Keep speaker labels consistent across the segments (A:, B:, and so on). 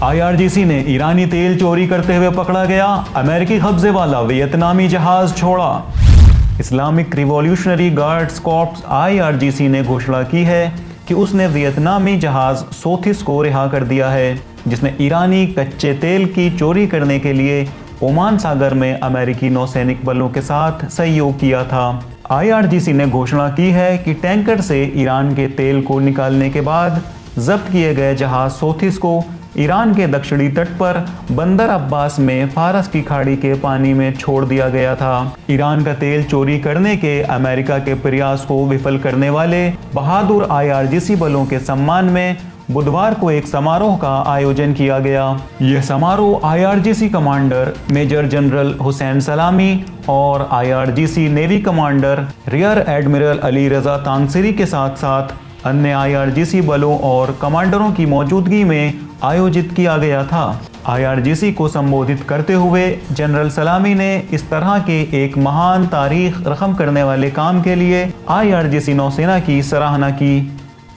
A: IRGC ने ईरानी तेल चोरी करते हुए पकड़ा गया, अमेरिकी कब्जे वाला वियतनामी जहाज छोड़ा। Islamic revolutionary guards corps IRGC ने घोषणा की है कि उसने वियतनामी जहाज सोथिस को रिहा कर दिया है, जिसने ईरानी कच्चे तेल की चोरी करने के लिए ओमान सागर में अमेरिकी नौसैनिक बलों के साथ सहयोग किया था। IRGC ने घोषणा की है कि टैंकर से ईरान के तेल को निकालने के बाद जब्त किए गए जहाज सोथिस को ईरान के दक्षिणी तट पर बंदर अब्बास में फारस की खाड़ी के पानी में छोड़ दिया गया था। ईरान का तेल चोरी करने के अमेरिका के प्रयास को विफल करने वाले बहादुर IRGC बलों के सम्मान में बुधवार को एक समारोह का आयोजन किया गया। यह समारोह IRGC commander major general Hossein Salami और IRGC navy commander rear admiral Ali Reza Tangsiri के साथ साथ अन्य IRGC बलों और कमांडरों की मौजूदगी में आयोजित किया गया था। IRGC को संबोधित करते हुए जनरल सलामी ने इस तरह के एक महान तारीख रकम करने वाले काम के लिए IRGC नौसेना की सराहना की।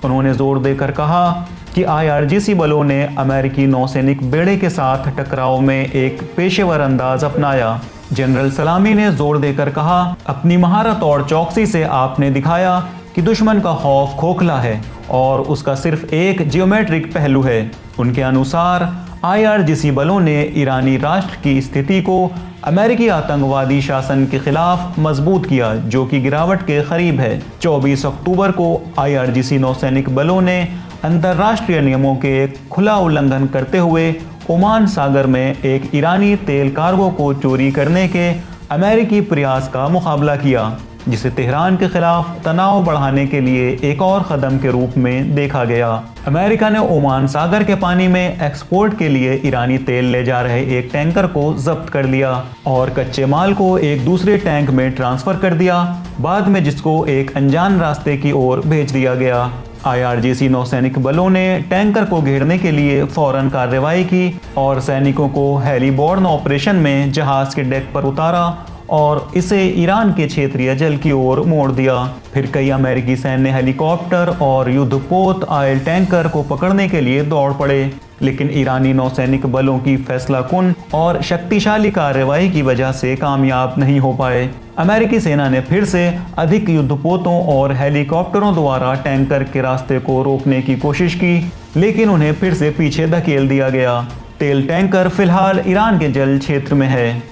A: उन्होंने जोर देकर कहा कि IRGC बलों ने अमेरिकी नौसैनिक बेड़े के साथ टकराव में एक पेशेवर अंदाज अपनाया। जनरल सलामी ने जोर देकर कहा, अपनी महारत और चौकसी से आपने दिखाया कि दुश्मन का खौफ खोखला है और उसका सिर्फ एक जियोमेट्रिक पहलू है। उनके अनुसार IRGC बलों ने ईरानी राष्ट्र की स्थिति को अमेरिकी आतंकवादी शासन के खिलाफ मजबूत किया, जो कि गिरावट के करीब है। 24 अक्टूबर को IRGC नौसैनिक बलों ने अंतर्राष्ट्रीय नियमों के खुला उल्लंघन करते हुए ओमान सागर में एक ईरानी तेल कार्गो को चोरी करने के अमेरिकी प्रयास का मुकाबला किया, जिसे तेहरान के खिलाफ तनाव बढ़ाने के लिए एक और कदम के रूप में देखा गया। अमेरिका ने ओमान सागर के पानी में एक्सपोर्ट के लिए ईरानी तेल ले जा रहे एक टैंकर को जब्त कर लिया और कच्चे माल को एक दूसरे टैंक में ट्रांसफर कर दिया, बाद में जिसको एक अनजान रास्ते की ओर भेज दिया गया। IRGC नौसैनिक बलों ने टैंकर को घेरने के लिए फौरन कार्रवाई की और सैनिकों को हेलीबोर्न ऑपरेशन में जहाज के डेक पर उतारा और इसे ईरान के क्षेत्रीय जल की ओर मोड़ दिया। फिर कई अमेरिकी सैन्य हेलीकॉप्टर और युद्धपोत ऑयल टैंकर को पकड़ने के लिए दौड़ पड़े, लेकिन ईरानी नौसैनिक बलों की फैसलाकुन और शक्तिशाली कार्रवाई की वजह से कामयाब नहीं हो पाए। अमेरिकी सेना ने फिर से अधिक युद्धपोतों और हेलीकॉप्टरों द्वारा टैंकर के रास्ते को रोकने की कोशिश की, लेकिन उन्हें फिर से पीछे धकेल दिया गया। तेल टैंकर फिलहाल ईरान के जल क्षेत्र में है।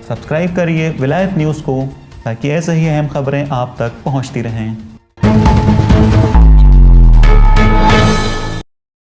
A: सब्सक्राइब करिए विलायत न्यूज़ को ताकि ऐसे ही अहम खबरें आप तक पहुंचती रहें।